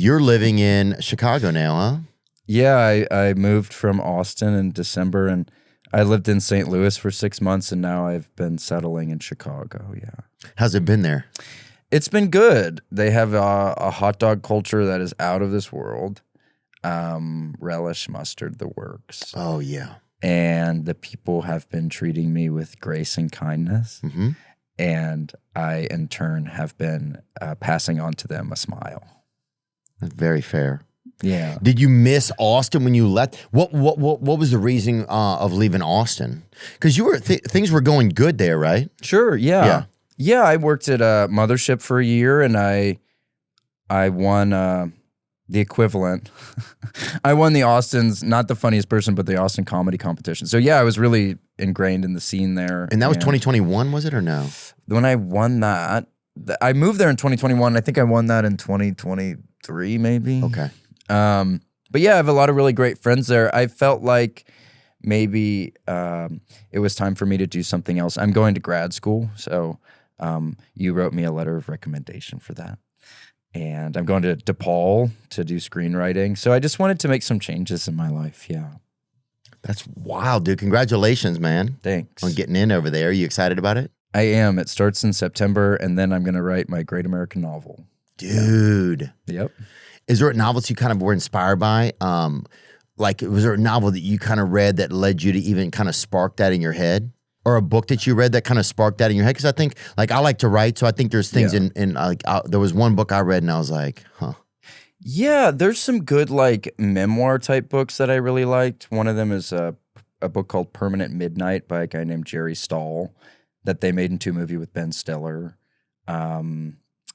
you're living in Chicago now, huh? Yeah, I moved from Austin in December, and I lived in St. Louis for 6 months, and now I've been settling in Chicago, yeah. How's it been there? It's been good. They have a hot dog culture that is out of this world. Relish, mustard, the works. Oh, yeah. And the people have been treating me with grace and kindness. Mm-hmm. And I, in turn, have been passing on to them a smile. That's very fair. Yeah. Did you miss Austin when you left? What was the reason of leaving Austin? Because you were things were going good there, right? Sure. Yeah. Yeah. I worked at a mothership for a year, and I won the equivalent. I won the Austin's, not the funniest person, but the Austin comedy competition. So yeah, I was really ingrained in the scene there. And that was 2021, was it, or no? When I won that, I moved there in 2021. I think I won that in 2023, maybe. Okay. But yeah, I have a lot of really great friends there. I felt like maybe it was time for me to do something else. I'm going to grad school, so you wrote me a letter of recommendation for that. And I'm going to DePaul to do screenwriting. So I just wanted to make some changes in my life, yeah. That's wild, dude. Congratulations, man. Thanks. On getting in over there. Are you excited about it? I am. It starts in September, and then I'm going to write my great American novel. Dude. Yep. Is there a novel that you kind of were inspired by? Like, was there a novel that you kind of read that led you to even kind of spark that in your head? Or a book that you read that kind of sparked that in your head? Because I think, like, I like to write, so I think there's things in like, there was one book I read and I was like, huh. Yeah, there's some good, like, memoir type books that I really liked. One of them is a book called Permanent Midnight by a guy named Jerry Stahl that they made into a movie with Ben Stiller.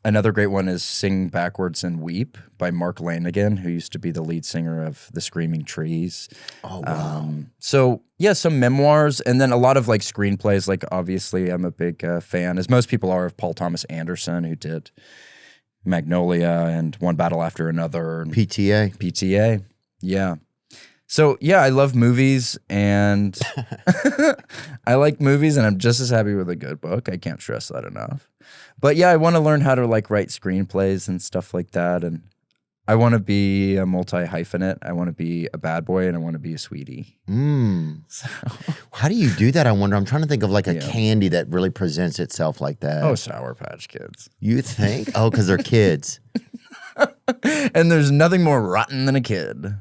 Another great one is Sing Backwards and Weep by Mark Lanigan, who used to be the lead singer of The Screaming Trees. Oh, wow. So, yeah, some memoirs, and then a lot of, like, screenplays. Like, obviously, I'm a big fan, as most people are, of Paul Thomas Anderson, who did Magnolia and One Battle After Another. And PTA, yeah. So, yeah, I love movies, and I like movies, and I'm just as happy with a good book. I can't stress that enough. But yeah, I want to learn how to like write screenplays and stuff like that. And I want to be a multi-hyphenate. I want to be a bad boy and I want to be a sweetie. So. How do you do that, I wonder? I'm trying to think of like a candy that really presents itself like that. Oh, Sour Patch Kids. You think? Oh, because they're kids. And there's nothing more rotten than a kid.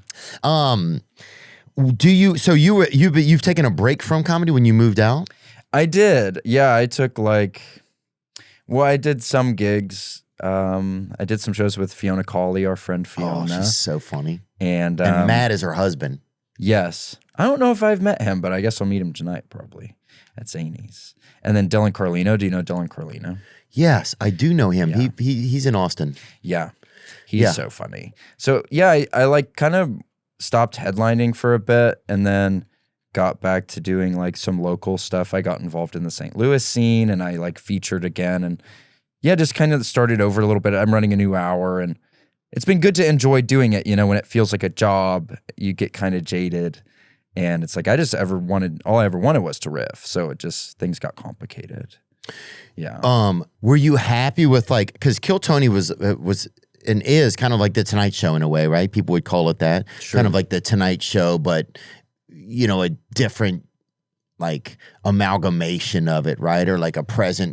Do you, so you've taken a break from comedy when you moved out? I did. Yeah, I took like... Well, I did some gigs. I did some shows with Fiona Cawley, our friend Fiona. Oh, she's so funny. And Matt is her husband. Yes. I don't know if I've met him, but I guess I'll meet him tonight probably at Zany's. And then Dylan Carlino. Do you know Dylan Carlino? Yes, I do know him. Yeah. He's in Austin. Yeah. He's so funny. So, yeah, I like kind of stopped headlining for a bit and then got back to doing like some local stuff. I got involved in the St. Louis scene and I like featured again and just kind of started over a little bit. I'm running a new hour and it's been good to enjoy doing it. You know, when it feels like a job, you get kind of jaded and it's like, all I ever wanted was to riff. So it just, things got complicated. Yeah. Were you happy with like, cause Kill Tony was and is kind of like the Tonight Show in a way, right? People would call it that. Sure. Kind of like the Tonight Show, but you know, a different like amalgamation of it, right? Or like a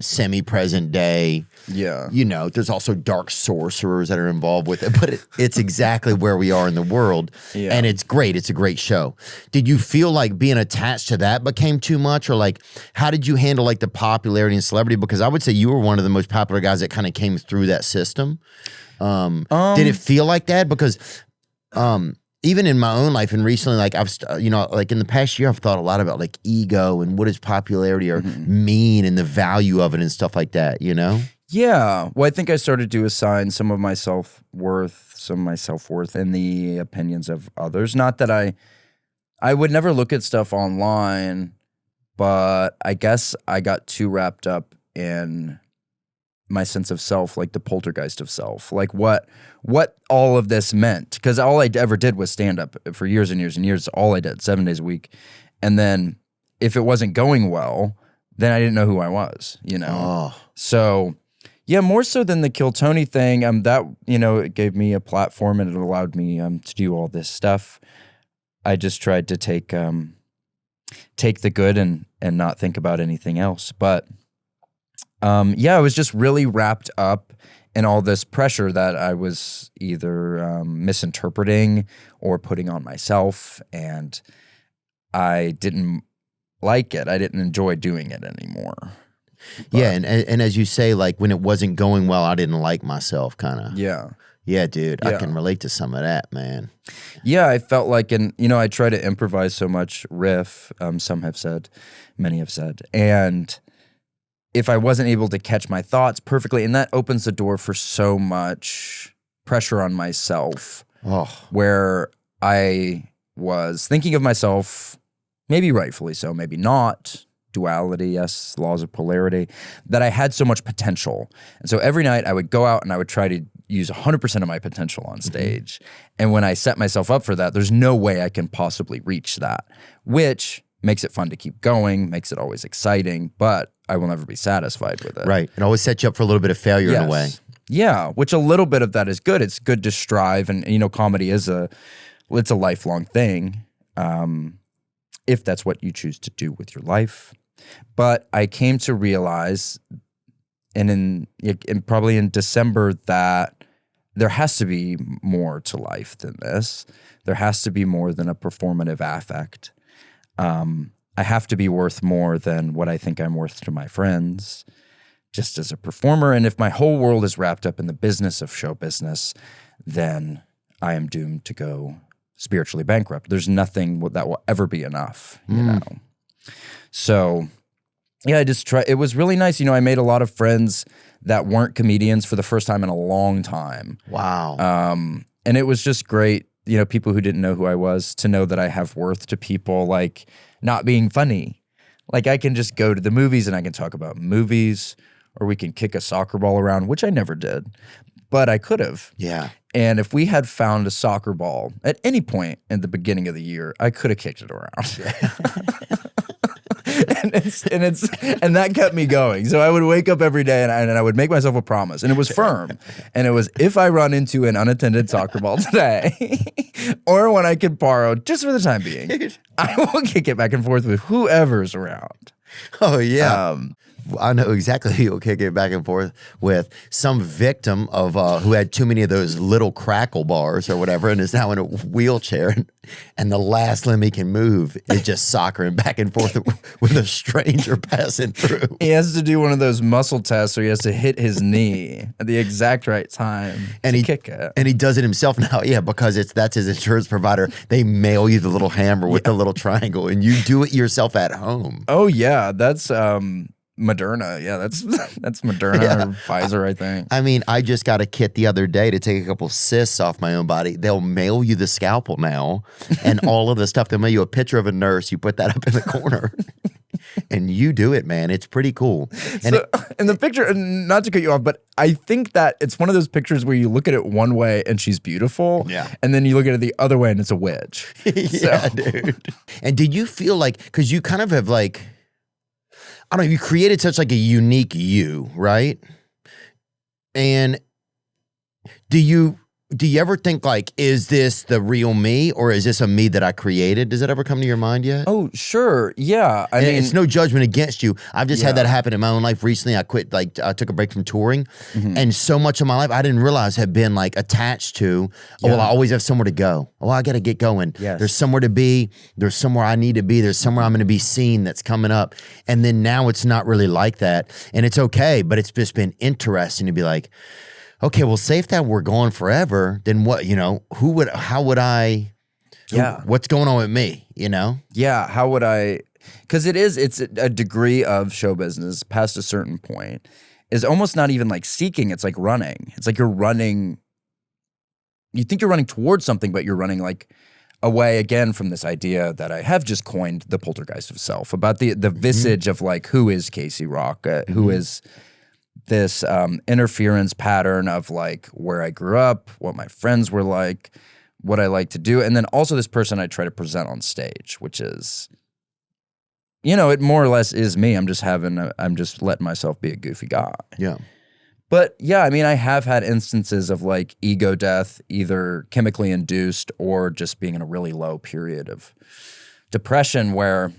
semi-present day. Yeah. You know, there's also dark sorcerers that are involved with it, but it's exactly where we are in the world. Yeah. And it's great. It's a great show. Did you feel like being attached to that became too much? Or like, how did you handle like the popularity and celebrity? Because I would say you were one of the most popular guys that kind of came through that system. Did it feel like that? Because, even in my own life and recently, like I've, like in the past year, I've thought a lot about like ego and what does popularity or mean and the value of it and stuff like that, you know? Yeah. Well, I think I started to assign some of my self-worth in the opinions of others. Not that I would never look at stuff online, but I guess I got too wrapped up in my sense of self, like the poltergeist of self, like what all of this meant. Because all I ever did was stand up for years and years and years. All I did, 7 days a week. And then if it wasn't going well, then I didn't know who I was, you know? Oh. So Yeah, more so than the Kill Tony thing. That, it gave me a platform and it allowed me to do all this stuff. I just tried to take the good and not think about anything else. But I was just really wrapped up in all this pressure that I was either misinterpreting or putting on myself, and I didn't like it. I didn't enjoy doing it anymore. Yeah, and as you say, like when it wasn't going well, I didn't like myself, kind of. Yeah. Yeah, dude, Yeah. I can relate to some of that, man. Yeah, I felt like, I try to improvise so much riff, some have said, many have said, and if I wasn't able to catch my thoughts perfectly, and that opens the door for so much pressure on myself, where I was thinking of myself, maybe rightfully so, maybe not, duality, yes, laws of polarity, that I had so much potential. And so every night I would go out and I would try to use 100% of my potential on stage. And when I set myself up for that, there's no way I can possibly reach that, which makes it fun to keep going, makes it always exciting, but I will never be satisfied with it. Right. It always sets you up for a little bit of failure in a way. Yeah, which a little bit of that is good. It's good to strive, and comedy is it's a lifelong thing, if that's what you choose to do with your life. But I came to realize, and probably in December, that there has to be more to life than this. There has to be more than a performative affect. I have to be worth more than what I think I'm worth to my friends, just as a performer. And if my whole world is wrapped up in the business of show business, then I am doomed to go spiritually bankrupt. There's nothing that will ever be enough, you know? So yeah, I just it was really nice. I made a lot of friends that weren't comedians for the first time in a long time. Wow. And it was just great, people who didn't know who I was, to know that I have worth to people, like not being funny. Like I can just go to the movies and I can talk about movies, or we can kick a soccer ball around, which I never did, but I could have. Yeah. And if we had found a soccer ball at any point in the beginning of the year, I could have kicked it around. and that kept me going. So I would wake up every day and I would make myself a promise, and it was firm. And it was, if I run into an unattended soccer ball today, or when I could borrow, just for the time being, I will kick it back and forth with whoever's around. Oh yeah. I know exactly who you'll kick it back and forth with. Some victim of who had too many of those little crackle bars or whatever, and is now in a wheelchair, and the last limb he can move is just soccering back and forth with a stranger passing through. He has to do one of those muscle tests where he has to hit his knee at the exact right time and he kick it. And he does it himself now, yeah, because that's his insurance provider. They mail you the little hammer with the little triangle, and you do it yourself at home. Oh yeah, that's Moderna. Yeah, that's Moderna or Pfizer, I think. I mean, I just got a kit the other day to take a couple cysts off my own body. They'll mail you the scalpel now and all of the stuff. They'll mail you a picture of a nurse. You put that up in the corner and you do it, man. It's pretty cool. And in the picture, not to cut you off, but I think that it's one of those pictures where you look at it one way and she's beautiful. Yeah. And then you look at it the other way and it's a witch. Yeah, dude. And did you feel like, because you kind of have like, I don't know, you created such like a unique you, right? And do you ever think like, is this the real me, or is this a me that I created? Does that ever come to your mind yet? Oh, sure. Yeah. I mean, it's no judgment against you. I've just had that happen in my own life recently. I quit, like I took a break from touring, and so much of my life I didn't realize had been like attached to, oh, well, I always have somewhere to go. Oh, I got to get going. Yes. There's somewhere to be. There's somewhere I need to be. There's somewhere I'm going to be seen that's coming up. And then now it's not really like that. And it's okay, but it's just been interesting to be like, okay, well, say if that were gone forever, then what, how would I, what's going on with me, Yeah, how would I, because it's a degree of show business past a certain point is almost not even like seeking, it's like running. It's like you're running, you think you're running towards something, but you're running like away again from this idea that I have just coined, the poltergeist of self, about the visage of like, who is Casey Rock, who is this interference pattern of like where I grew up, what my friends were like, what I like to do, and then also this person I try to present on stage, which is, it more or less is me. I'm just letting myself be a goofy guy. Yeah. But yeah, I mean, I have had instances of like ego death, either chemically induced or just being in a really low period of depression where,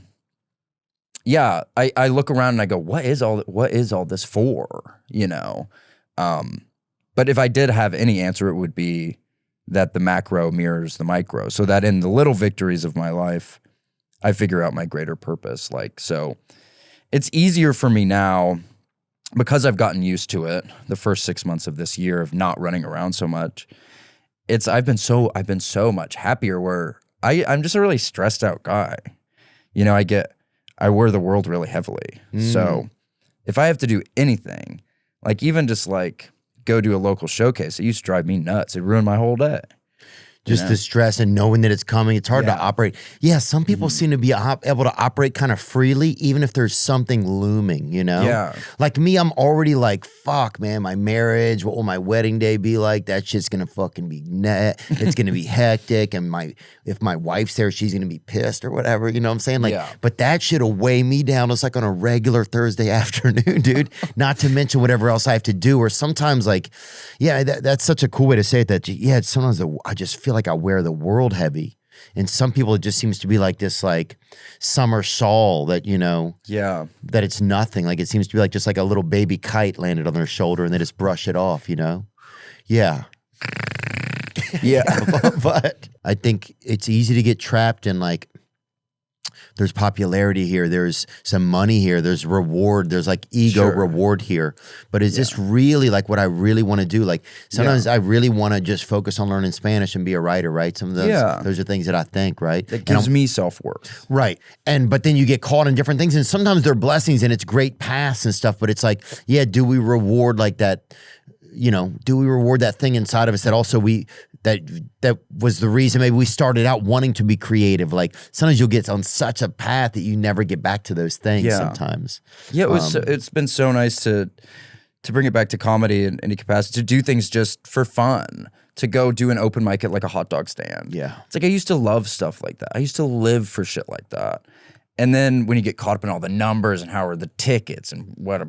yeah, I look around and I go, what is all this for? You know? But if I did have any answer, it would be that the macro mirrors the micro, so that in the little victories of my life, I figure out my greater purpose. Like, so it's easier for me now because I've gotten used to it the first 6 months of this year of not running around so much. I've been so much happier where I'm just a really stressed out guy. You know, I wear the world really heavily. So if I have to do anything, like even just like go to a local showcase, it used to drive me nuts. It ruined my whole day. Just the stress and knowing that it's coming. It's hard to operate. Yeah, some people seem to be able to operate kind of freely, even if there's something looming, you know? Yeah. Like me, I'm already like, fuck, man, my marriage, what will my wedding day be like? That shit's gonna fucking be it's gonna be hectic. And if my wife's there, she's gonna be pissed or whatever, you know what I'm saying? Like, but that shit'll weigh me down. It's like on a regular Thursday afternoon, dude. Not to mention whatever else I have to do. Or sometimes like, that's such a cool way to say it that, sometimes I just feel like I wear the world heavy. And some people, it just seems to be like this like summer shawl that, you know, that it's nothing. Like it seems to be like just like a little baby kite landed on their shoulder and they just brush it off, you know? Yeah. But I think it's easy to get trapped in like, there's popularity here, there's some money here, there's reward, there's like ego reward here. But is this really like what I really want to do? Like sometimes I really want to just focus on learning Spanish and be a writer, right? Some of those are things that I think, right? That gives me self-worth. Right. But then you get caught in different things and sometimes they're blessings and it's great paths and stuff, but it's like, do we reward like that, you know, do we reward that thing inside of us that also that was the reason maybe we started out wanting to be creative. Like sometimes you'll get on such a path that you never get back to those things sometimes. Yeah, it's been so nice to bring it back to comedy in any capacity, to do things just for fun, to go do an open mic at like a hot dog stand. Yeah. It's like I used to love stuff like that. I used to live for shit like that. And then when you get caught up in all the numbers and how are the tickets and what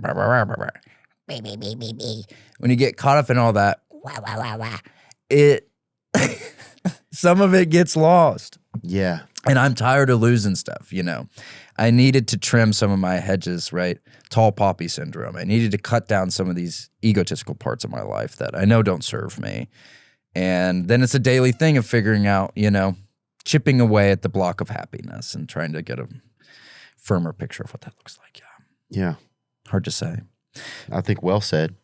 when you get caught up in all that, some of it gets lost. Yeah. And I'm tired of losing stuff, you know. I needed to trim some of my hedges, right? Tall poppy syndrome. I needed to cut down some of these egotistical parts of my life that I know don't serve me. And then it's a daily thing of figuring out, you know, chipping away at the block of happiness and trying to get a firmer picture of what that looks like. Yeah. Yeah. Hard to say. I think well said.